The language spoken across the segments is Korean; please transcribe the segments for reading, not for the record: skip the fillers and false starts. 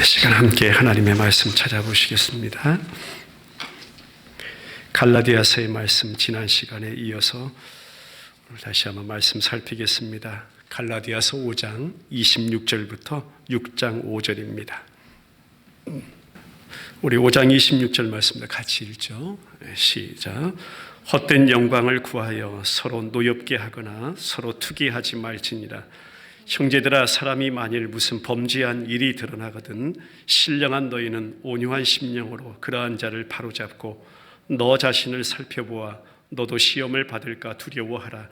시간 함께 하나님의 말씀 찾아보시겠습니다. 갈라디아서의 말씀 지난 시간에 이어서 오늘 다시 한번 말씀 살피겠습니다. 갈라디아서 5장 26절부터 6장 5절입니다. 우리 5장 26절 말씀도 같이 읽죠. 시작. 헛된 영광을 구하여 서로 노엽게 하거나 서로 투기하지 말지니라. 형제들아, 사람이 만일 무슨 범죄한 일이 드러나거든 신령한 너희는 온유한 심령으로 그러한 자를 바로잡고 너 자신을 살펴보아 너도 시험을 받을까 두려워하라.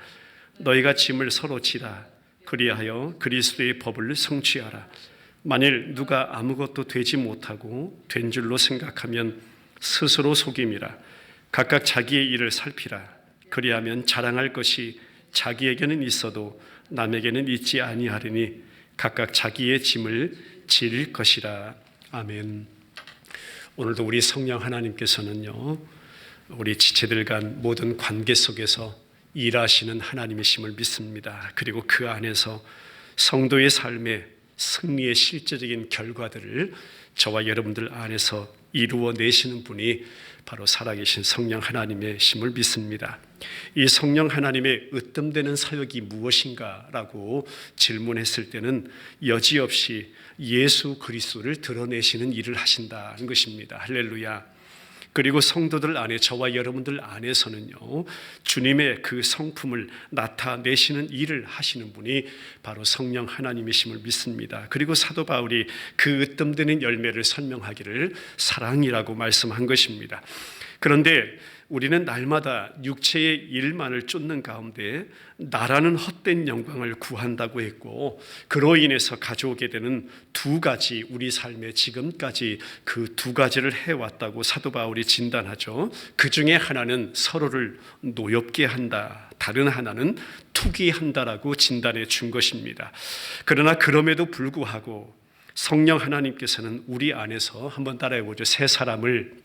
너희가 짐을 서로 지라. 그리하여 그리스도의 법을 성취하라. 만일 누가 아무것도 되지 못하고 된 줄로 생각하면 스스로 속임이라. 각각 자기의 일을 살피라. 그리하면 자랑할 것이 자기에게는 있어도 남에게는 있지 아니하리니 각각 자기의 짐을 질 것이라. 아멘. 오늘도 우리 성령 하나님께서는요, 우리 지체들 간 모든 관계 속에서 일하시는 하나님이심을 믿습니다. 그리고 그 안에서 성도의 삶의 승리의 실제적인 결과들을 저와 여러분들 안에서 이루어내시는 분이 바로 살아계신 성령 하나님의 심을 믿습니다. 이 성령 하나님의 으뜸되는 사역이 무엇인가 라고 질문했을 때는 여지없이 예수 그리스도를 드러내시는 일을 하신다는 것입니다. 할렐루야. 그리고 성도들 안에, 저와 여러분들 안에서는요, 주님의 그 성품을 나타내시는 일을 하시는 분이 바로 성령 하나님이심을 믿습니다. 그리고 사도 바울이 그 으뜸되는 열매를 설명하기를 사랑이라고 말씀한 것입니다. 그런데 우리는 날마다 육체의 일만을 쫓는 가운데 나라는 헛된 영광을 구한다고 했고, 그로 인해서 가져오게 되는 두 가지, 우리 삶에 지금까지 그 두 가지를 해왔다고 사도 바울이 진단하죠. 그 중에 하나는 서로를 노엽게 한다, 다른 하나는 투기한다라고 진단해 준 것입니다. 그러나 그럼에도 불구하고 성령 하나님께서는 우리 안에서, 한번 따라해 보죠, 새 사람을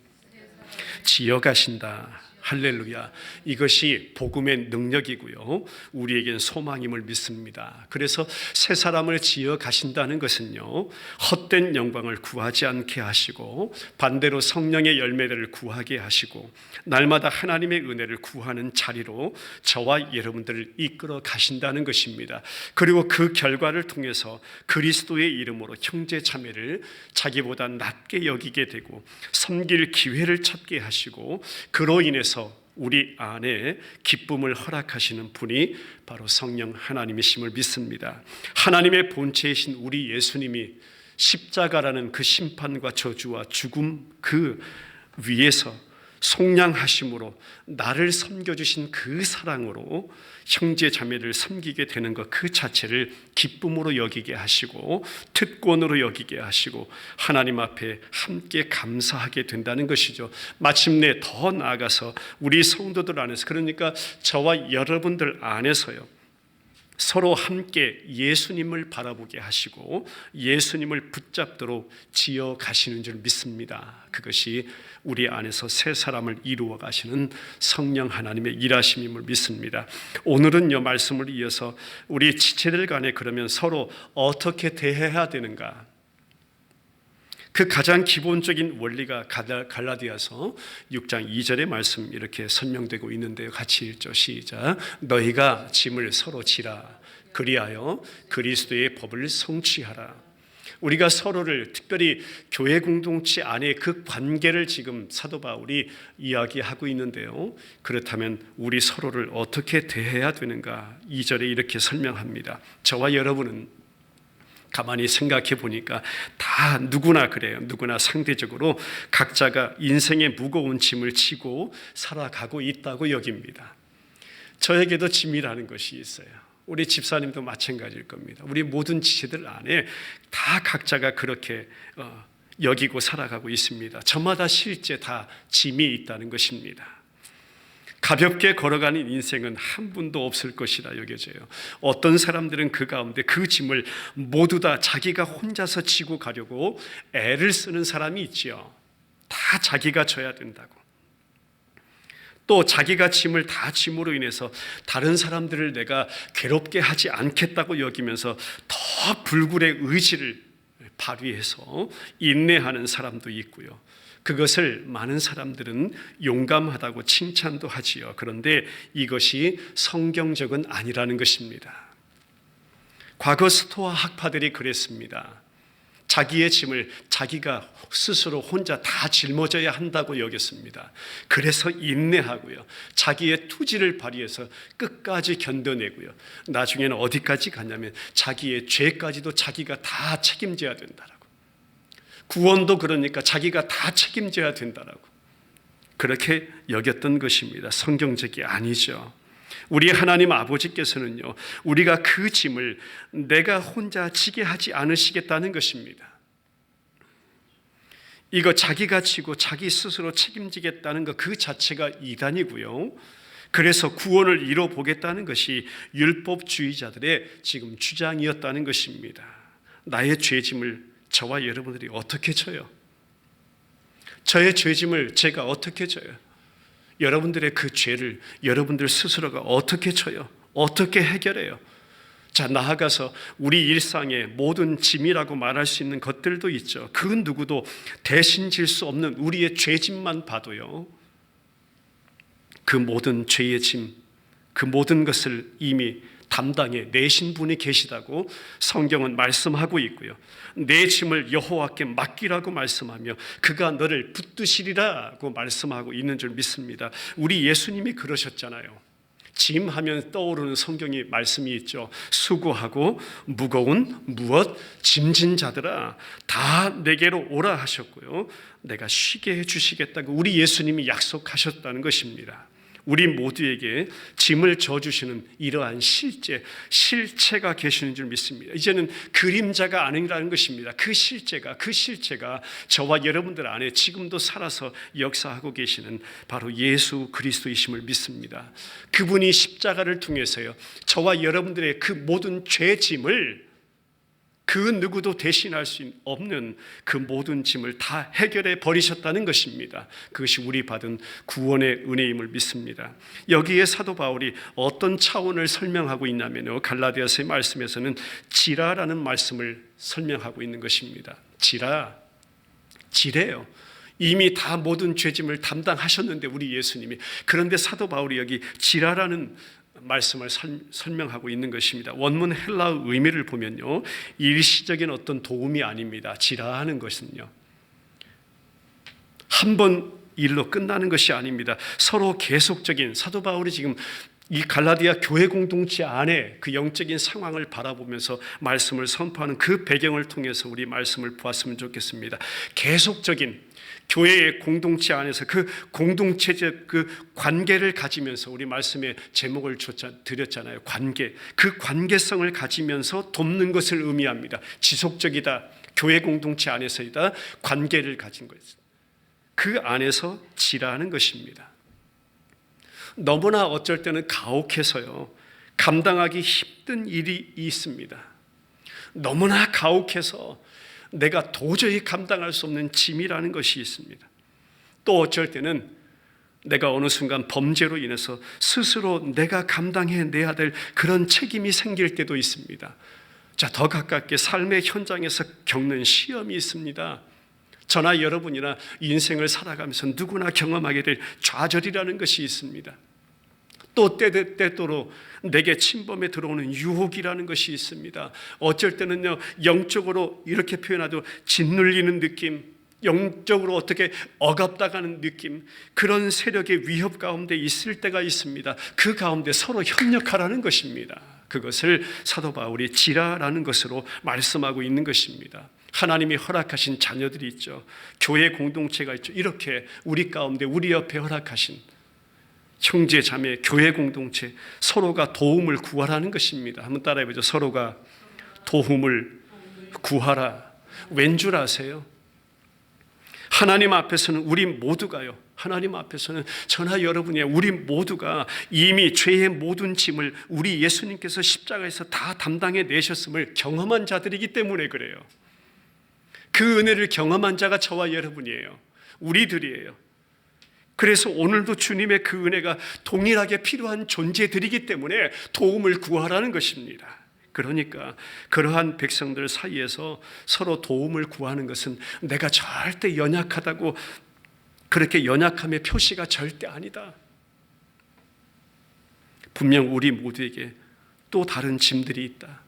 지어가신다. 할렐루야. 이것이 복음의 능력이고요, 우리에겐 소망임을 믿습니다. 그래서 새 사람을 지어 가신다는 것은요, 헛된 영광을 구하지 않게 하시고 반대로 성령의 열매들을 구하게 하시고 날마다 하나님의 은혜를 구하는 자리로 저와 여러분들을 이끌어 가신다는 것입니다. 그리고 그 결과를 통해서 그리스도의 이름으로 형제 자매를 자기보다 낮게 여기게 되고 섬길 기회를 찾게 하시고, 그로 인해서 우리 안에 기쁨을 허락하시는 분이 바로 성령 하나님이심을 믿습니다. 하나님의 본체이신 우리 예수님이 십자가라는 그 심판과 저주와 죽음 그 위에서 속량하심으로 나를 섬겨주신 그 사랑으로 형제 자매를 섬기게 되는 것 그 자체를 기쁨으로 여기게 하시고 특권으로 여기게 하시고 하나님 앞에 함께 감사하게 된다는 것이죠. 마침내 더 나아가서 우리 성도들 안에서, 그러니까 저와 여러분들 안에서요, 서로 함께 예수님을 바라보게 하시고 예수님을 붙잡도록 지어 가시는 줄 믿습니다. 그것이 우리 안에서 새 사람을 이루어 가시는 성령 하나님의 일하심임을 믿습니다. 오늘은요, 말씀을 이어서 우리 지체들 간에 그러면 서로 어떻게 대해야 되는가, 그 가장 기본적인 원리가 갈라디아서 6장 2절의 말씀 이렇게 설명되고 있는데요. 같이 읽죠. 시작. 너희가 짐을 서로 지라. 그리하여 그리스도의 법을 성취하라. 우리가 서로를, 특별히 교회 공동체 안에 그 관계를 지금 사도 바울이 이야기하고 있는데요. 그렇다면 우리 서로를 어떻게 대해야 되는가, 2절에 이렇게 설명합니다. 저와 여러분은 가만히 생각해 보니까 다 누구나 그래요. 누구나 상대적으로 각자가 인생의 무거운 짐을 지고 살아가고 있다고 여깁니다. 저에게도 짐이라는 것이 있어요. 우리 집사님도 마찬가지일 겁니다. 우리 모든 지체들 안에 다 각자가 그렇게 여기고 살아가고 있습니다. 저마다 실제 다 짐이 있다는 것입니다. 가볍게 걸어가는 인생은 한 분도 없을 것이라 여겨져요. 어떤 사람들은 그 가운데 그 짐을 모두 다 자기가 혼자서 지고 가려고 애를 쓰는 사람이 있지요. 다 자기가 져야 된다고. 또 자기가 짐을 다 짐으로 인해서 다른 사람들을 내가 괴롭게 하지 않겠다고 여기면서 더 불굴의 의지를 발휘해서 인내하는 사람도 있고요. 그것을 많은 사람들은 용감하다고 칭찬도 하지요. 그런데 이것이 성경적은 아니라는 것입니다. 과거 스토아 학파들이 그랬습니다. 자기의 짐을 자기가 스스로 혼자 다 짊어져야 한다고 여겼습니다. 그래서 인내하고요. 자기의 투지를 발휘해서 끝까지 견뎌내고요. 나중에는 어디까지 갔냐면 자기의 죄까지도 자기가 다 책임져야 된다라고. 구원도 그러니까 자기가 다 책임져야 된다라고. 그렇게 여겼던 것입니다. 성경적이 아니죠. 우리 하나님 아버지께서는요, 우리가 그 짐을 내가 혼자 지게 하지 않으시겠다는 것입니다. 이거 자기가 지고 자기 스스로 책임지겠다는 것 그 자체가 이단이고요. 그래서 구원을 이뤄보겠다는 것이 율법주의자들의 지금 주장이었다는 것입니다. 나의 죄짐을 저와 여러분들이 어떻게 져요? 저의 죄짐을 제가 어떻게 져요? 여러분들의 그 죄를 여러분들 스스로가 어떻게 져요? 어떻게 해결해요? 자, 나아가서 우리 일상의 모든 짐이라고 말할 수 있는 것들도 있죠. 그 누구도 대신 질 수 없는 우리의 죄짐만 봐도요, 그 모든 죄의 짐, 그 모든 것을 이미 담당해 내신 분이 계시다고 성경은 말씀하고 있고요. 내 짐을 여호와께 맡기라고 말씀하며 그가 너를 붙드시리라고 말씀하고 있는 줄 믿습니다. 우리 예수님이 그러셨잖아요. 짐 하면 떠오르는 성경의 말씀이 있죠. 수고하고 무거운 무엇 짐진 자들아 다 내게로 오라 하셨고요. 내가 쉬게 해주시겠다고 우리 예수님이 약속하셨다는 것입니다. 우리 모두에게 짐을 져주시는 이러한 실체가 계시는 줄 믿습니다. 이제는 그림자가 아니라는 것입니다. 그 실체가 저와 여러분들 안에 지금도 살아서 역사하고 계시는 바로 예수 그리스도이심을 믿습니다. 그분이 십자가를 통해서요, 저와 여러분들의 그 모든 죄짐을 그 누구도 대신할 수 없는 그 모든 짐을 다 해결해 버리셨다는 것입니다. 그것이 우리 받은 구원의 은혜임을 믿습니다. 여기에 사도 바울이 어떤 차원을 설명하고 있냐면요, 갈라디아서의 말씀에서는 지라라는 말씀을 설명하고 있는 것입니다. 지래요. 이미 다 모든 죄짐을 담당하셨는데 우리 예수님이. 그런데 사도 바울이 여기 지라라는 말씀을 설명하고 있는 것입니다. 원문 헬라어 의미를 보면요, 일시적인 어떤 도움이 아닙니다. 지라하는 것은요, 한 번 일로 끝나는 것이 아닙니다. 서로 계속적인, 사도 바울이 지금 이 갈라디아 교회 공동체 안에 그 영적인 상황을 바라보면서 말씀을 선포하는 그 배경을 통해서 우리 말씀을 보았으면 좋겠습니다. 계속적인 교회의 공동체 안에서 그 공동체적 그 관계를 가지면서, 우리 말씀의 제목을 드렸잖아요. 관계. 그 관계성을 가지면서 돕는 것을 의미합니다. 지속적이다. 교회 공동체 안에서이다. 관계를 가진 것. 그 안에서 지라하는 것입니다. 너무나 어쩔 때는 가혹해서요, 감당하기 힘든 일이 있습니다. 너무나 가혹해서 내가 도저히 감당할 수 없는 짐이라는 것이 있습니다. 또 어쩔 때는 내가 어느 순간 범죄로 인해서 스스로 내가 감당해내야 될 그런 책임이 생길 때도 있습니다. 자, 더 가깝게 삶의 현장에서 겪는 시험이 있습니다. 저나 여러분이나 인생을 살아가면서 누구나 경험하게 될 좌절이라는 것이 있습니다. 또 때때로 내게 침범에 들어오는 유혹이라는 것이 있습니다. 어쩔 때는요, 영적으로 이렇게 표현하도 짓눌리는 느낌, 영적으로 어떻게 억압당하는 느낌, 그런 세력의 위협 가운데 있을 때가 있습니다. 그 가운데 서로 협력하라는 것입니다. 그것을 사도 바울이 지라라는 것으로 말씀하고 있는 것입니다. 하나님이 허락하신 자녀들이 있죠. 교회 공동체가 있죠. 이렇게 우리 가운데 우리 옆에 허락하신 형제 자매 교회 공동체, 서로가 도움을 구하라는 것입니다. 한번 따라해보죠. 서로가 도움을 구하라. 왠 줄 아세요? 하나님 앞에서는 우리 모두가요, 하나님 앞에서는 저나 여러분이, 우리 모두가 이미 죄의 모든 짐을 우리 예수님께서 십자가에서 다 담당해 내셨음을 경험한 자들이기 때문에 그래요. 그 은혜를 경험한 자가 저와 여러분이에요. 우리들이에요. 그래서 오늘도 주님의 그 은혜가 동일하게 필요한 존재들이기 때문에 도움을 구하라는 것입니다. 그러니까 그러한 백성들 사이에서 서로 도움을 구하는 것은 내가 절대 연약하다고, 그렇게 연약함의 표시가 절대 아니다. 분명 우리 모두에게 또 다른 짐들이 있다.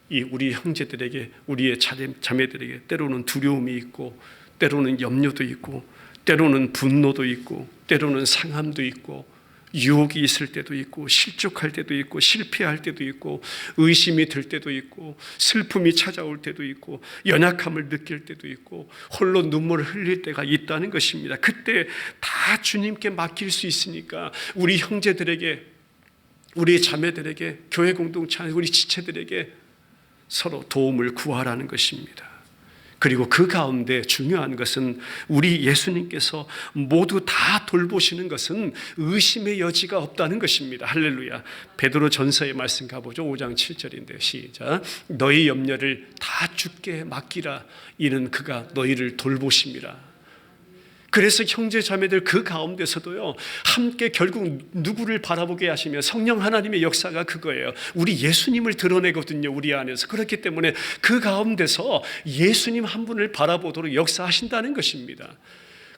이 우리 형제들에게, 우리의 자매들에게 때로는 두려움이 있고, 때로는 염려도 있고, 때로는 분노도 있고, 때로는 상함도 있고, 유혹이 있을 때도 있고, 실족할 때도 있고, 실패할 때도 있고, 의심이 들 때도 있고, 슬픔이 찾아올 때도 있고, 연약함을 느낄 때도 있고, 홀로 눈물을 흘릴 때가 있다는 것입니다. 그때 다 주님께 맡길 수 있으니까 우리 형제들에게, 우리 자매들에게, 교회 공동체, 우리 지체들에게 서로 도움을 구하라는 것입니다. 그리고 그 가운데 중요한 것은 우리 예수님께서 모두 다 돌보시는 것은 의심의 여지가 없다는 것입니다. 할렐루야. 베드로 전서의 말씀 가보죠. 5장 7절인데 시작. 너희 염려를 다 주께 맡기라. 이는 그가 너희를 돌보심이라. 그래서 형제 자매들 그 가운데서도요, 함께 결국 누구를 바라보게 하시며 성령 하나님의 역사가 그거예요. 우리 예수님을 드러내거든요, 우리 안에서. 그렇기 때문에 그 가운데서 예수님 한 분을 바라보도록 역사하신다는 것입니다.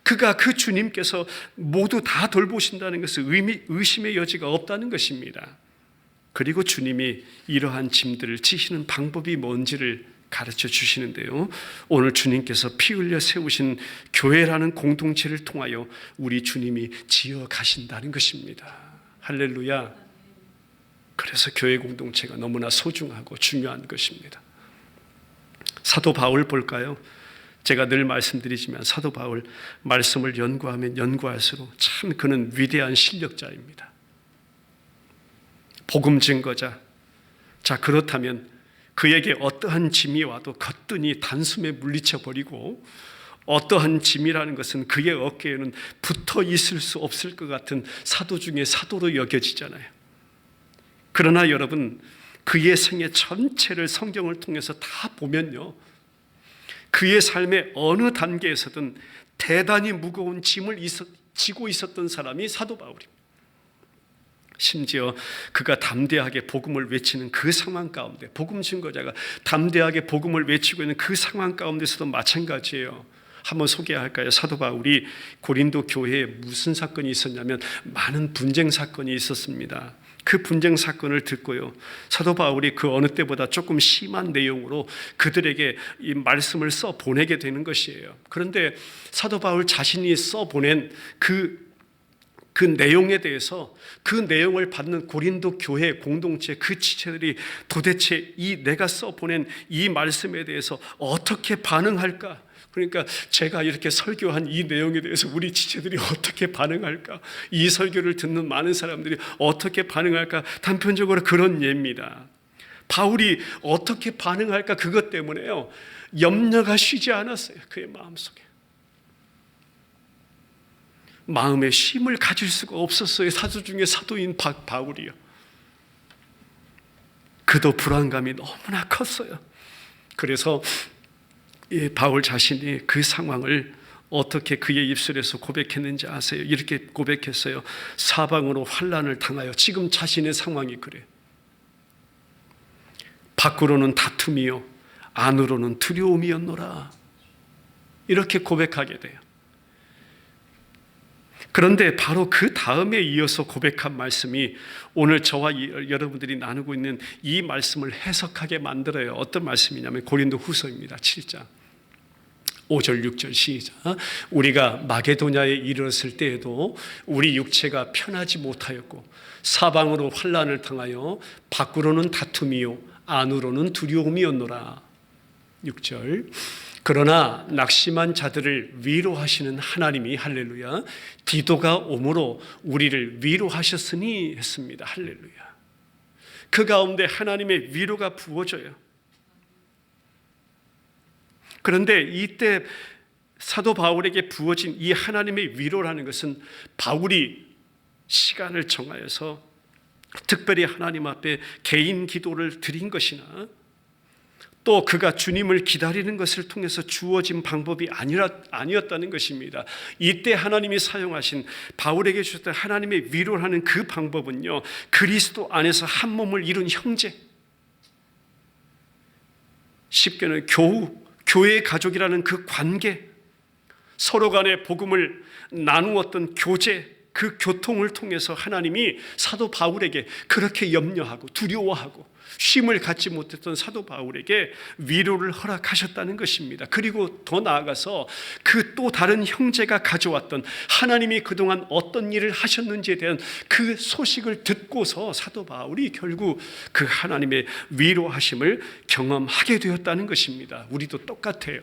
그가, 그 주님께서 모두 다 돌보신다는 것은 의심의 여지가 없다는 것입니다. 그리고 주님이 이러한 짐들을 지시는 방법이 뭔지를 가르쳐 주시는데요, 오늘 주님께서 피 흘려 세우신 교회라는 공동체를 통하여 우리 주님이 지어 가신다는 것입니다. 할렐루야. 그래서 교회 공동체가 너무나 소중하고 중요한 것입니다. 사도 바울 볼까요? 제가 늘 말씀드리지만 사도 바울 말씀을 연구하면 연구할수록 참 그는 위대한 실력자입니다. 복음 증거자. 자, 그렇다면 그에게 어떠한 짐이 와도 거뜬히 단숨에 물리쳐 버리고, 어떠한 짐이라는 것은 그의 어깨에는 붙어 있을 수 없을 것 같은 사도 중에 사도로 여겨지잖아요. 그러나 여러분, 그의 생애 전체를 성경을 통해서 다 보면요, 그의 삶의 어느 단계에서든 대단히 무거운 짐을 지고 있었던 사람이 사도 바울입니다. 심지어 그가 담대하게 복음을 외치는 그 상황 가운데, 복음 증거자가 담대하게 복음을 외치고 있는 그 상황 가운데서도 마찬가지예요. 한번 소개할까요? 사도 바울이 고린도 교회에 무슨 사건이 있었냐면 많은 분쟁 사건이 있었습니다. 그 분쟁 사건을 듣고요, 사도 바울이 그 어느 때보다 조금 심한 내용으로 그들에게 이 말씀을 써 보내게 되는 것이에요. 그런데 사도 바울 자신이 써 보낸 그 내용에 대해서, 그 내용을 받는 고린도 교회 공동체 그 지체들이 도대체 이 내가 써보낸 이 말씀에 대해서 어떻게 반응할까? 그러니까 제가 이렇게 설교한 이 내용에 대해서 우리 지체들이 어떻게 반응할까? 이 설교를 듣는 많은 사람들이 어떻게 반응할까? 단편적으로 그런 예입니다. 바울이 어떻게 반응할까? 그것 때문에요, 염려가 쉬지 않았어요. 그의 마음속에. 마음에 쉼을 가질 수가 없었어요. 사도 중에 사도인 바울이요. 그도 불안감이 너무나 컸어요. 그래서 이 바울 자신이 그 상황을 어떻게 그의 입술에서 고백했는지 아세요? 이렇게 고백했어요. 사방으로 환난을 당하여, 지금 자신의 상황이 그래요. 밖으로는 다툼이요 안으로는 두려움이었노라. 이렇게 고백하게 돼요. 그런데 바로 그 다음에 이어서 고백한 말씀이 오늘 저와 여러분들이 나누고 있는 이 말씀을 해석하게 만들어요. 어떤 말씀이냐면 고린도 후서입니다. 7장 5절 6절 시작. 우리가 마게도냐에 이르렀을 때에도 우리 육체가 편하지 못하였고 사방으로 환난을 당하여 밖으로는 다툼이요 안으로는 두려움이었노라. 6절. 그러나 낙심한 자들을 위로하시는 하나님이, 할렐루야, 디도가 오므로 우리를 위로하셨으니 했습니다. 할렐루야. 그 가운데 하나님의 위로가 부어져요. 그런데 이때 사도 바울에게 부어진 이 하나님의 위로라는 것은 바울이 시간을 정하여서 특별히 하나님 앞에 개인 기도를 드린 것이나 또 그가 주님을 기다리는 것을 통해서 주어진 방법이 아니었다는 것입니다. 이때 하나님이 사용하신, 바울에게 주셨던 하나님의 위로하는 그 방법은요, 그리스도 안에서 한 몸을 이룬 형제, 쉽게는 교회 가족이라는 그 관계, 서로 간에 복음을 나누었던 교제, 그 교통을 통해서 하나님이 사도 바울에게 그렇게 염려하고 두려워하고 쉼을 갖지 못했던 사도 바울에게 위로를 허락하셨다는 것입니다. 그리고 더 나아가서 그 또 다른 형제가 가져왔던 하나님이 그동안 어떤 일을 하셨는지에 대한 그 소식을 듣고서 사도 바울이 결국 그 하나님의 위로하심을 경험하게 되었다는 것입니다. 우리도 똑같아요.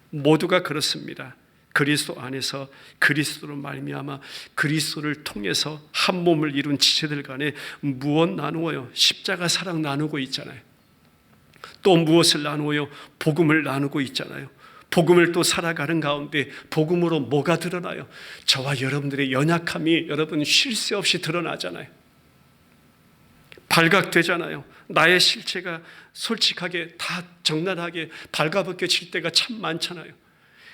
모두가 그렇습니다. 그리스도 안에서 그리스도로 말미암아 그리스도를 통해서 한 몸을 이룬 지체들 간에 무엇 나누어요? 십자가 사랑 나누고 있잖아요. 또 무엇을 나누어요? 복음을 나누고 있잖아요. 복음을 또 살아가는 가운데 복음으로 뭐가 드러나요? 저와 여러분들의 연약함이 여러분 쉴 새 없이 드러나잖아요. 발각되잖아요. 나의 실체가 솔직하게 다 적나라하게 발가벗겨질 때가 참 많잖아요.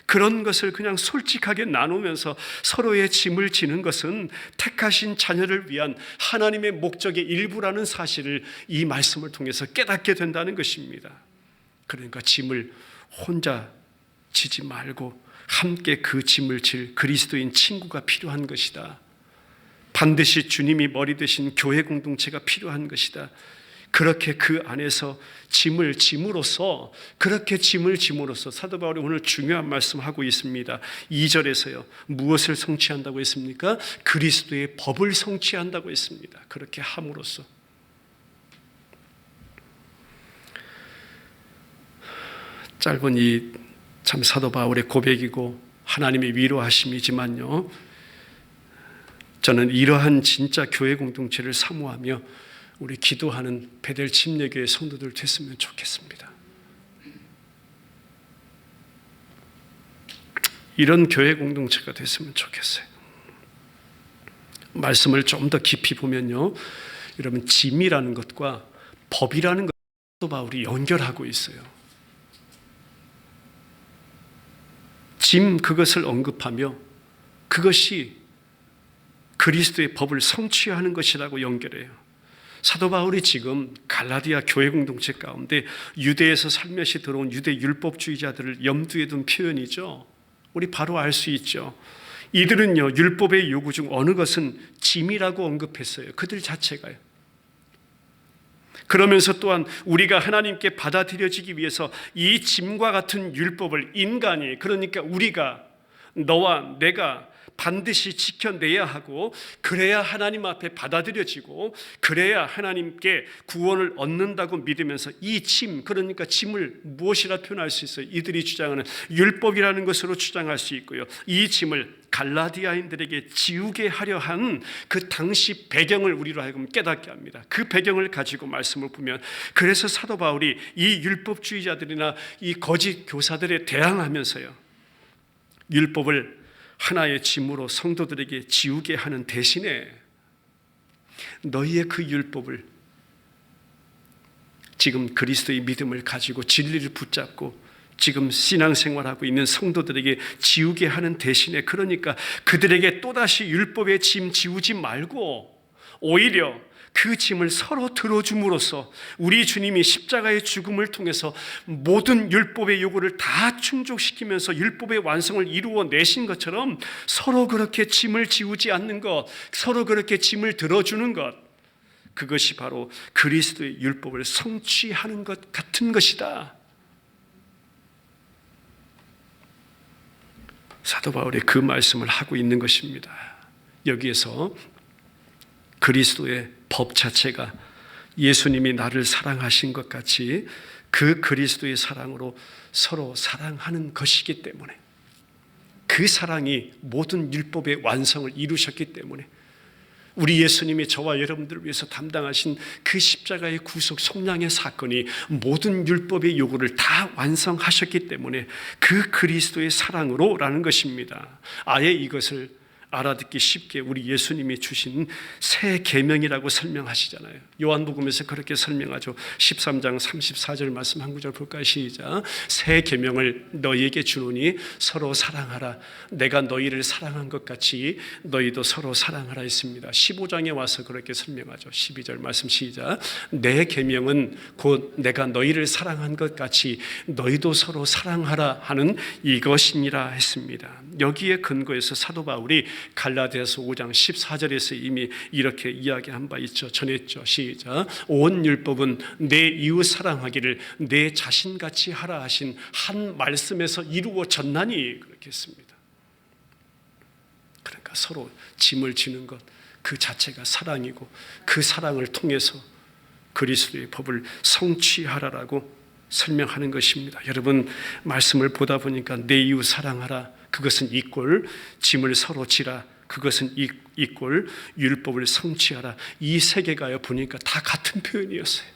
그런 것을 그냥 솔직하게 나누면서 서로의 짐을 지는 것은 택하신 자녀를 위한 하나님의 목적의 일부라는 사실을 이 말씀을 통해서 깨닫게 된다는 것입니다. 그러니까 짐을 혼자 지지 말고 함께 그 짐을 질 그리스도인 친구가 필요한 것이다. 반드시 주님이 머리 되신 교회 공동체가 필요한 것이다. 그렇게 그 안에서 짐을 짐으로써 그렇게 짐을 짐으로써 사도 바울이 오늘 중요한 말씀하고 있습니다. 2절에서요. 무엇을 성취한다고 했습니까? 그리스도의 법을 성취한다고 했습니다. 그렇게 함으로써. 짧은 이 참 사도 바울의 고백이고 하나님의 위로하심이지만요. 저는 이러한 진짜 교회 공동체를 사모하며 우리 기도하는 베델 침례교회 성도들 됐으면 좋겠습니다. 이런 교회 공동체가 됐으면 좋겠어요. 말씀을 좀 더 깊이 보면요, 여러분 짐이라는 것과 법이라는 것도 바울이 연결하고 있어요. 짐 그것을 언급하며 그것이 그리스도의 법을 성취하는 것이라고 연결해요. 사도 바울이 지금 갈라디아 교회 공동체 가운데 유대에서 살며시 들어온 유대 율법주의자들을 염두에 둔 표현이죠. 우리 바로 알 수 있죠. 이들은요, 율법의 요구 중 어느 것은 짐이라고 언급했어요. 그들 자체가요. 그러면서 또한 우리가 하나님께 받아들여지기 위해서 이 짐과 같은 율법을 인간이, 그러니까 우리가, 너와 내가 반드시 지켜내야 하고 그래야 하나님 앞에 받아들여지고 그래야 하나님께 구원을 얻는다고 믿으면서 이 짐, 그러니까 짐을 무엇이라 표현할 수 있어요? 이들이 주장하는 율법이라는 것으로 주장할 수 있고요. 이 짐을 갈라디아인들에게 지우게 하려 한 그 당시 배경을 우리로 하여금 깨닫게 합니다. 그 배경을 가지고 말씀을 보면, 그래서 사도 바울이 이 율법주의자들이나 이 거짓 교사들에 대항하면서요, 율법을 하나의 짐으로 성도들에게 지우게 하는 대신에 너희의 그 율법을 지금 그리스도의 믿음을 가지고 진리를 붙잡고 지금 신앙생활하고 있는 성도들에게 지우게 하는 대신에, 그러니까 그들에게 또다시 율법의 짐 지우지 말고 오히려 그 짐을 서로 들어줌으로써 우리 주님이 십자가의 죽음을 통해서 모든 율법의 요구를 다 충족시키면서 율법의 완성을 이루어 내신 것처럼 서로 그렇게 짐을 지우지 않는 것, 서로 그렇게 짐을 들어주는 것, 그것이 바로 그리스도의 율법을 성취하는 것 같은 것이다. 사도 바울이 그 말씀을 하고 있는 것입니다. 여기에서 그리스도의 법 자체가 예수님이 나를 사랑하신 것 같이 그 그리스도의 사랑으로 서로 사랑하는 것이기 때문에, 그 사랑이 모든 율법의 완성을 이루셨기 때문에, 우리 예수님이 저와 여러분들을 위해서 담당하신 그 십자가의 구속 속량의 사건이 모든 율법의 요구를 다 완성하셨기 때문에 그 그리스도의 사랑으로라는 것입니다. 아예 이것을 알아듣기 쉽게 우리 예수님이 주신 새 계명이라고 설명하시잖아요. 요한복음에서 그렇게 설명하죠. 13장 34절 말씀 한 구절 볼까요? 시작. 새 계명을 너희에게 주노니 서로 사랑하라. 내가 너희를 사랑한 것 같이 너희도 서로 사랑하라 했습니다. 15장에 와서 그렇게 설명하죠. 12절 말씀 시작. 내 계명은 곧 내가 너희를 사랑한 것 같이 너희도 서로 사랑하라 하는 이것이니라 했습니다. 여기에 근거해서 사도 바울이 갈라디아서 5장 14절에서 이미 이렇게 이야기한 바 있죠. 전했죠. 시작. 온 율법은 내 이웃 사랑하기를 내 자신같이 하라 하신 한 말씀에서 이루어졌나니 그렇게 했습니다. 그러니까 서로 짐을 지는 것 그 자체가 사랑이고 그 사랑을 통해서 그리스도의 법을 성취하라라고 설명하는 것입니다. 여러분 말씀을 보다 보니까 내 이웃 사랑하라 그것은 이꼴 짐을 서로 지라 그것은 이꼴 율법을 성취하라 이 세 개가요 보니까 다 같은 표현이었어요.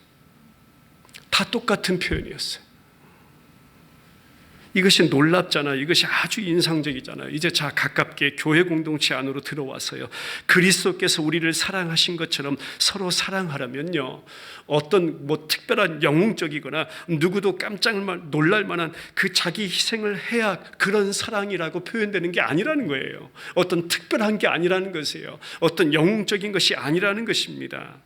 다 똑같은 표현이었어요. 이것이 놀랍잖아요. 이것이 아주 인상적이잖아요. 이제 자 가깝게 교회 공동체 안으로 들어와서요. 그리스도께서 우리를 사랑하신 것처럼 서로 사랑하라면요. 어떤 특별한 영웅적이거나 누구도 깜짝 놀랄 만한 그 자기 희생을 해야 그런 사랑이라고 표현되는 게 아니라는 거예요. 어떤 특별한 게 아니라는 것이에요. 어떤 영웅적인 것이 아니라는 것입니다.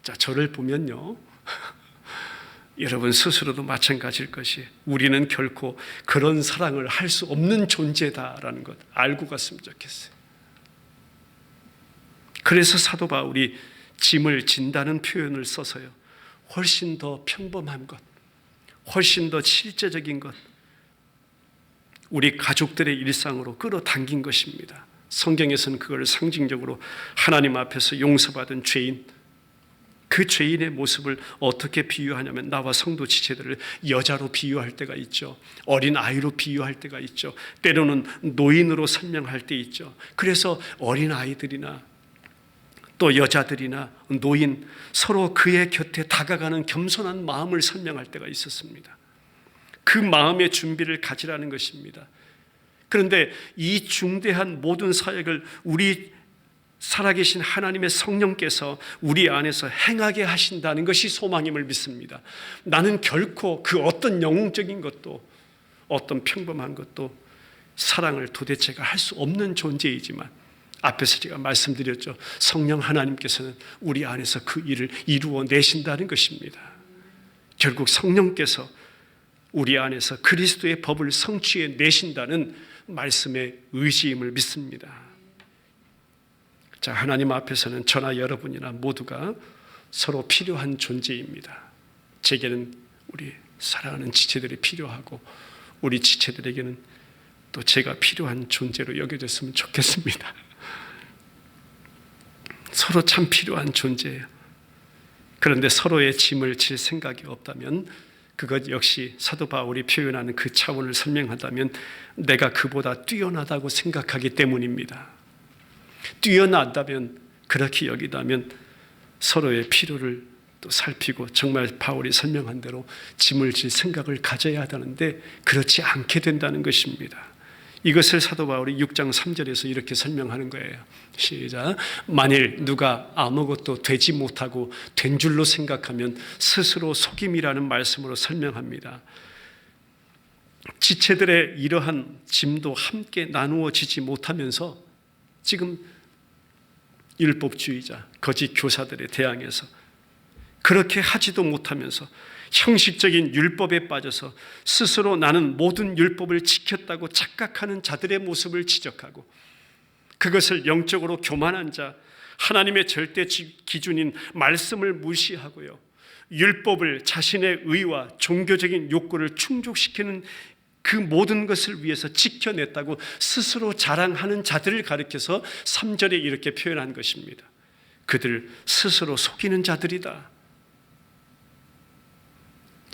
자, 저를 보면요. 여러분 스스로도 마찬가지일 것이 우리는 결코 그런 사랑을 할 수 없는 존재다라는 것 알고 갔으면 좋겠어요. 그래서 사도 바울이 짐을 진다는 표현을 써서요. 훨씬 더 평범한 것, 훨씬 더 실제적인 것, 우리 가족들의 일상으로 끌어당긴 것입니다. 성경에서는 그걸 상징적으로 하나님 앞에서 용서받은 죄인, 그 죄인의 모습을 어떻게 비유하냐면 나와 성도 지체들을 여자로 비유할 때가 있죠. 어린 아이로 비유할 때가 있죠. 때로는 노인으로 설명할 때 있죠. 그래서 어린 아이들이나 또 여자들이나 노인 서로 그의 곁에 다가가는 겸손한 마음을 설명할 때가 있었습니다. 그 마음의 준비를 가지라는 것입니다. 그런데 이 중대한 모든 사역을 우리 살아계신 하나님의 성령께서 우리 안에서 행하게 하신다는 것이 소망임을 믿습니다. 나는 결코 그 어떤 영웅적인 것도 어떤 평범한 것도 사랑을 도대체가 할 수 없는 존재이지만 앞에서 제가 말씀드렸죠. 성령 하나님께서는 우리 안에서 그 일을 이루어 내신다는 것입니다. 결국 성령께서 우리 안에서 그리스도의 법을 성취해 내신다는 말씀의 의지임을 믿습니다. 자, 하나님 앞에서는 저나 여러분이나 모두가 서로 필요한 존재입니다. 제게는 우리 사랑하는 지체들이 필요하고 우리 지체들에게는 또 제가 필요한 존재로 여겨졌으면 좋겠습니다. 서로 참 필요한 존재예요. 그런데 서로의 짐을 질 생각이 없다면 그것 역시 사도 바울이 표현하는 그 차원을 설명한다면 내가 그보다 뛰어나다고 생각하기 때문입니다. 뛰어난다면 그렇게 여기다면 서로의 필요를 또 살피고 정말 바울이 설명한 대로 짐을 질 생각을 가져야 하는데 그렇지 않게 된다는 것입니다. 이것을 사도 바울이 6장 3절에서 이렇게 설명하는 거예요. 시작. 만일 누가 아무것도 되지 못하고 된 줄로 생각하면 스스로 속임이라는 말씀으로 설명합니다. 지체들의 이러한 짐도 함께 나누어지지 못하면서 지금 율법주의자, 거짓 교사들에 대항해서 그렇게 하지도 못하면서 형식적인 율법에 빠져서 스스로 나는 모든 율법을 지켰다고 착각하는 자들의 모습을 지적하고 그것을 영적으로 교만한 자, 하나님의 절대 기준인 말씀을 무시하고요. 율법을 자신의 의와 종교적인 욕구를 충족시키는 그 모든 것을 위해서 지켜냈다고 스스로 자랑하는 자들을 가리켜서 3절에 이렇게 표현한 것입니다. 그들 스스로 속이는 자들이다.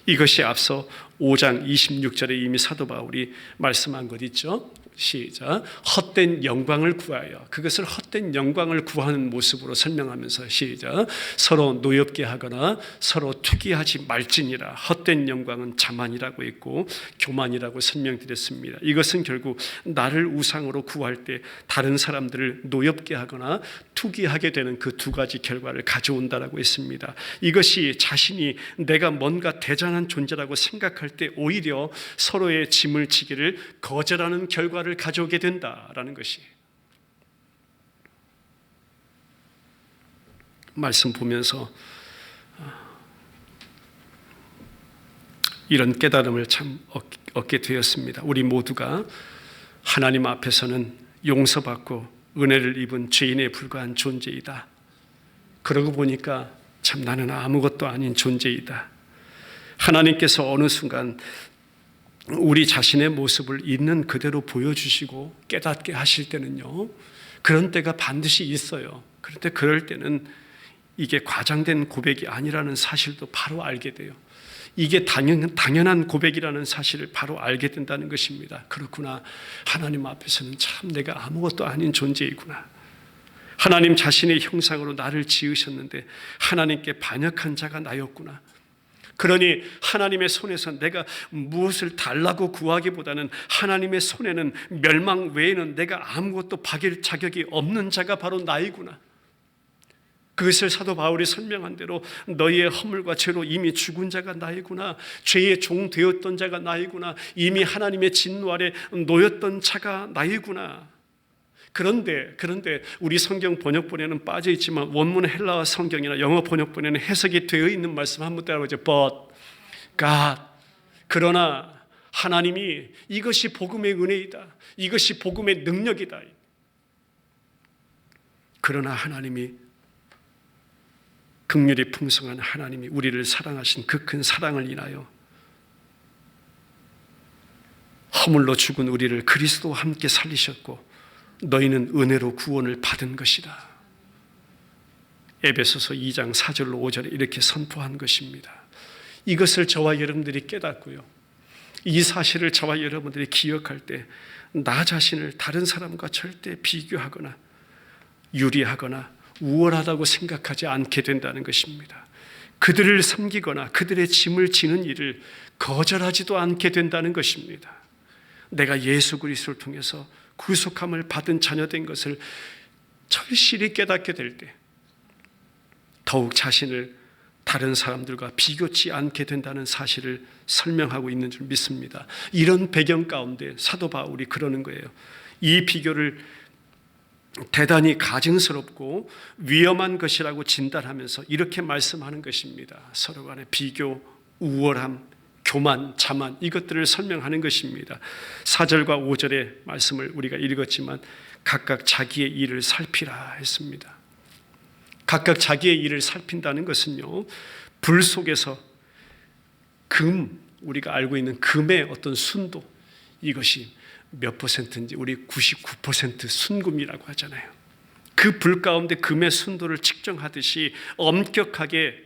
이것이 앞서 5장 26절에 이미 사도 바울이 말씀한 것 있죠. 시작. 헛된 영광을 구하여, 그것을 헛된 영광을 구하는 모습으로 설명하면서 시작. 서로 노엽게 하거나 서로 투기하지 말지니라. 헛된 영광은 자만이라고 했고 교만이라고 설명드렸습니다. 이것은 결국 나를 우상으로 구할 때 다른 사람들을 노엽게 하거나 투기하게 되는 그 두 가지 결과를 가져온다라고 했습니다. 이것이 자신이 내가 뭔가 대단한 존재라고 생각할 때 오히려 서로의 짐을 지기를 거절하는 결과를 가져오게 된다라는 것이, 말씀 보면서 이런 깨달음을 참 얻게 되었습니다. 우리 모두가 하나님 앞에서는 용서받고 은혜를 입은 죄인에 불과한 존재이다. 그러고 보니까 참 나는 아무것도 아닌 존재이다. 하나님께서 어느 순간 우리 자신의 모습을 있는 그대로 보여주시고 깨닫게 하실 때는요, 그런 때가 반드시 있어요. 그런데 그럴 때는 이게 과장된 고백이 아니라는 사실도 바로 알게 돼요. 이게 당연한 고백이라는 사실을 바로 알게 된다는 것입니다. 그렇구나. 하나님 앞에서는 참 내가 아무것도 아닌 존재이구나. 하나님 자신의 형상으로 나를 지으셨는데 하나님께 반역한 자가 나였구나. 그러니 하나님의 손에서 내가 무엇을 달라고 구하기보다는 하나님의 손에는 멸망 외에는 내가 아무것도 받을 자격이 없는 자가 바로 나이구나. 그것을 사도 바울이 설명한 대로 너희의 허물과 죄로 이미 죽은 자가 나이구나. 죄의 종 되었던 자가 나이구나. 이미 하나님의 진노 아래 놓였던 자가 나이구나. 그런데 우리 성경 번역본에는 빠져 있지만 원문 헬라어 성경이나 영어 번역본에는 해석이 되어 있는 말씀 한번 따라보죠. But God. 그러나 하나님이, 이것이 복음의 은혜이다. 이것이 복음의 능력이다. 그러나 하나님이, 긍휼이 풍성한 하나님이 우리를 사랑하신 그 큰 사랑을 인하여 허물로 죽은 우리를 그리스도와 함께 살리셨고 너희는 은혜로 구원을 받은 것이다. 에베소서 2장 4절로 5절에 이렇게 선포한 것입니다. 이것을 저와 여러분들이 깨닫고요, 이 사실을 저와 여러분들이 기억할 때 나 자신을 다른 사람과 절대 비교하거나 유리하거나 우월하다고 생각하지 않게 된다는 것입니다. 그들을 섬기거나 그들의 짐을 지는 일을 거절하지도 않게 된다는 것입니다. 내가 예수 그리스도를 통해서 구속함을 받은 자녀된 것을 절실히 깨닫게 될 때 더욱 자신을 다른 사람들과 비교치 않게 된다는 사실을 설명하고 있는 줄 믿습니다. 이런 배경 가운데 사도 바울이 그러는 거예요. 이 비교를 대단히 가증스럽고 위험한 것이라고 진단하면서 이렇게 말씀하는 것입니다. 서로 간의 비교, 우월함, 교만, 자만, 이것들을 설명하는 것입니다. 4절과 5절의 말씀을 우리가 읽었지만 각각 자기의 일을 살피라 했습니다. 각각 자기의 일을 살핀다는 것은요, 불 속에서 우리가 알고 있는 금의 어떤 순도, 이것이 몇 퍼센트인지 우리 99% 순금이라고 하잖아요. 그 불 가운데 금의 순도를 측정하듯이 엄격하게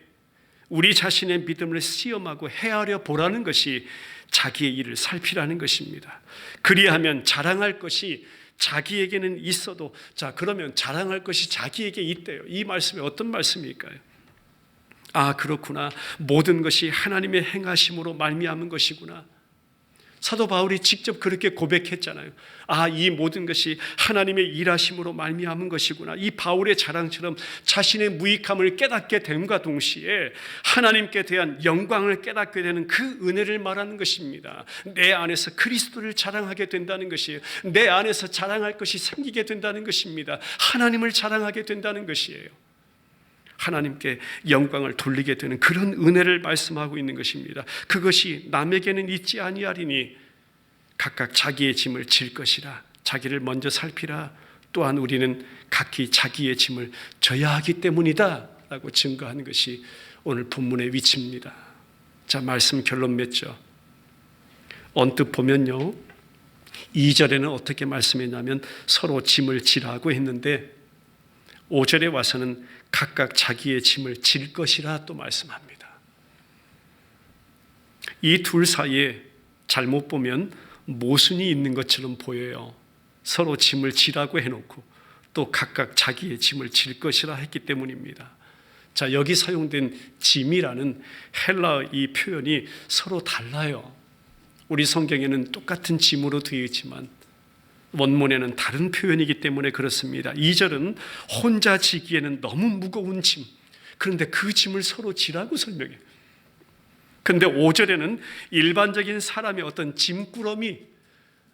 우리 자신의 믿음을 시험하고 헤아려 보라는 것이 자기의 일을 살피라는 것입니다. 그리하면 자랑할 것이 자기에게는 있어도, 자 그러면 자랑할 것이 자기에게 있대요. 이 말씀이 어떤 말씀일까요? 아 그렇구나, 모든 것이 하나님의 행하심으로 말미암은 것이구나. 사도 바울이 직접 그렇게 고백했잖아요. 아, 이 모든 것이 하나님의 일하심으로 말미암은 것이구나. 이 바울의 자랑처럼 자신의 무익함을 깨닫게 됨과 동시에 하나님께 대한 영광을 깨닫게 되는 그 은혜를 말하는 것입니다. 내 안에서 그리스도를 자랑하게 된다는 것이에요. 내 안에서 자랑할 것이 생기게 된다는 것입니다. 하나님을 자랑하게 된다는 것이에요. 하나님께 영광을 돌리게 되는 그런 은혜를 말씀하고 있는 것입니다. 그것이 남에게는 있지 아니하리니 각각 자기의 짐을 질 것이라. 자기를 먼저 살피라. 또한 우리는 각기 자기의 짐을 져야 하기 때문이다 라고 증거하는 것이 오늘 본문의 위치입니다. 자, 말씀 결론 맺죠. 언뜻 보면요, 2절에는 어떻게 말씀했냐면 서로 짐을 지라고 했는데 5절에 와서는 각각 자기의 짐을 질 것이라 또 말씀합니다. 이 둘 사이에 잘못 보면 모순이 있는 것처럼 보여요. 서로 짐을 지라고 해놓고 또 각각 자기의 짐을 질 것이라 했기 때문입니다. 자, 여기 사용된 짐이라는 헬라어 이 표현이 서로 달라요. 우리 성경에는 똑같은 짐으로 되어 있지만 원문에는 다른 표현이기 때문에 그렇습니다. 2절은 혼자 지기에는 너무 무거운 짐, 그런데 그 짐을 서로 지라고 설명해요. 그런데 5절에는 일반적인 사람의 어떤 짐꾸러미,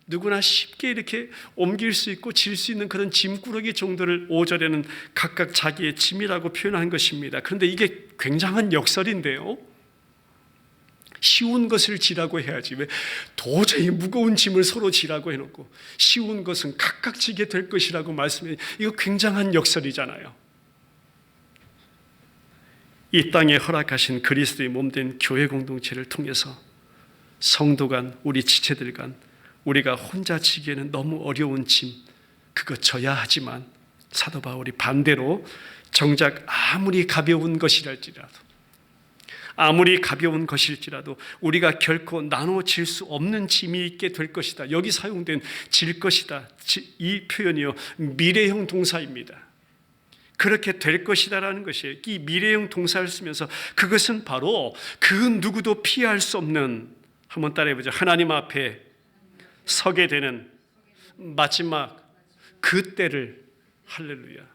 누구나 쉽게 이렇게 옮길 수 있고 질 수 있는 그런 짐꾸러기 정도를 5절에는 각각 자기의 짐이라고 표현한 것입니다. 그런데 이게 굉장한 역설인데요, 쉬운 것을 지라고 해야지 왜 도저히 무거운 짐을 서로 지라고 해놓고 쉬운 것은 각각 지게 될 것이라고 말씀해. 이거 굉장한 역설이잖아요. 이 땅에 허락하신 그리스도의 몸된 교회 공동체를 통해서 성도 간, 우리 지체들 간, 우리가 혼자 지기에는 너무 어려운 짐, 그거 져야 하지만 사도 바울이 반대로 정작 아무리 가벼운 것이랄지라도, 아무리 가벼운 것일지라도 우리가 결코 나눠질 수 없는 짐이 있게 될 것이다. 여기 사용된 질 것이다, 이 표현이요, 미래형 동사입니다. 그렇게 될 것이다라는 것이에요. 이 미래형 동사를 쓰면서 그것은 바로 그 누구도 피할 수 없는, 한번 따라해보죠. 하나님 앞에 서게 되는 마지막 그때를, 할렐루야.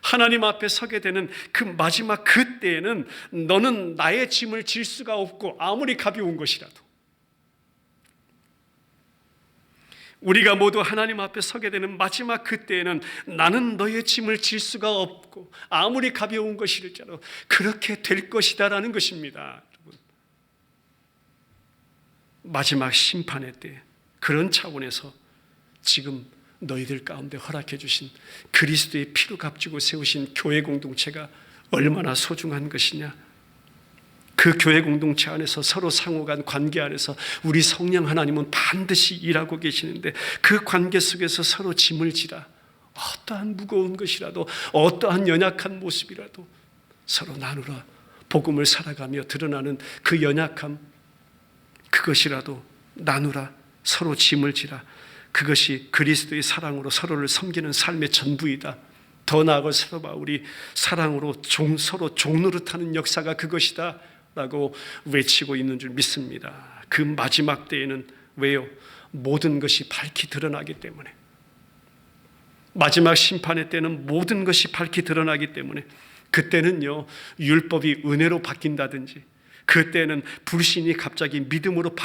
하나님 앞에 서게 되는 그 마지막 그때에는 너는 나의 짐을 질 수가 없고 아무리 가벼운 것이라도, 우리가 모두 하나님 앞에 서게 되는 마지막 그때에는 나는 너의 짐을 질 수가 없고 아무리 가벼운 것일지라도 그렇게 될 것이다라는 것입니다. 여러분, 마지막 심판의 때, 그런 차원에서 지금 너희들 가운데 허락해 주신 그리스도의 피로 값지고 세우신 교회 공동체가 얼마나 소중한 것이냐. 그 교회 공동체 안에서 서로 상호간 관계 안에서 우리 성령 하나님은 반드시 일하고 계시는데 그 관계 속에서 서로 짐을 지라. 어떠한 무거운 것이라도, 어떠한 연약한 모습이라도 서로 나누라. 복음을 살아가며 드러나는 그 연약함, 그것이라도 나누라. 서로 짐을 지라. 그것이 그리스도의 사랑으로 서로를 섬기는 삶의 전부이다. 더 나아가서 사도 바울이 사랑으로 서로 종노릇하는 역사가 그것이다 라고 외치고 있는 줄 믿습니다. 그 마지막 때에는 왜요? 모든 것이 밝히 드러나기 때문에, 마지막 심판의 때는 모든 것이 밝히 드러나기 때문에, 그때는요, 율법이 은혜로 바뀐다든지, 그때는 불신이 갑자기 믿음으로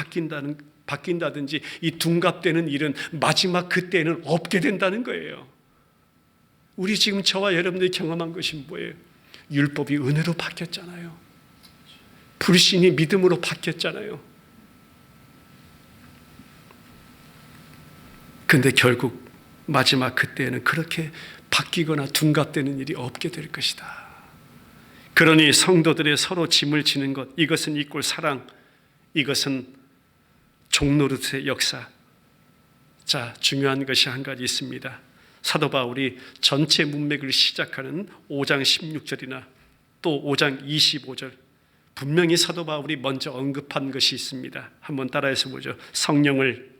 바뀐다든지 이 둔갑되는 일은 마지막 그때는 없게 된다는 거예요. 우리 지금 저와 여러분들이 경험한 것이 뭐예요? 율법이 은혜로 바뀌었잖아요. 불신이 믿음으로 바뀌었잖아요. 근데 결국 마지막 그때에는 그렇게 바뀌거나 둔갑되는 일이 없게 될 것이다. 그러니 성도들의 서로 짐을 지는 것, 이것은 이꼴 사랑, 이것은 종노릇의 역사. 자, 중요한 것이 한 가지 있습니다. 사도 바울이 전체 문맥을 시작하는 5장 16절이나 또 5장 25절, 분명히 사도 바울이 먼저 언급한 것이 있습니다. 한번 따라해서 보죠. 성령을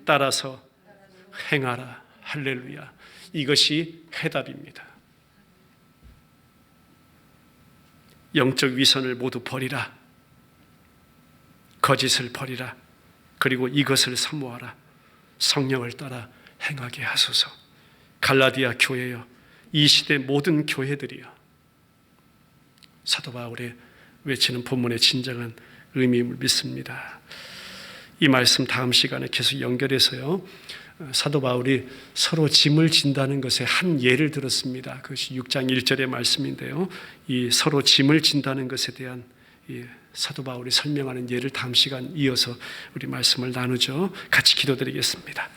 따라서 행하라. 할렐루야. 이것이 해답입니다. 영적 위선을 모두 버리라. 거짓을 버리라. 그리고 이것을 사모하라. 성령을 따라 행하게 하소서. 갈라디아 교회여, 이 시대 모든 교회들이여, 사도 바울의 외치는 본문의 진정한 의미임을 믿습니다. 이 말씀 다음 시간에 계속 연결해서요, 사도 바울이 서로 짐을 진다는 것에 한 예를 들었습니다. 그것이 6장 1절의 말씀인데요, 이 서로 짐을 진다는 것에 대한 사도 바울이 설명하는 예를 다음 시간 이어서 우리 말씀을 나누죠. 같이 기도드리겠습니다.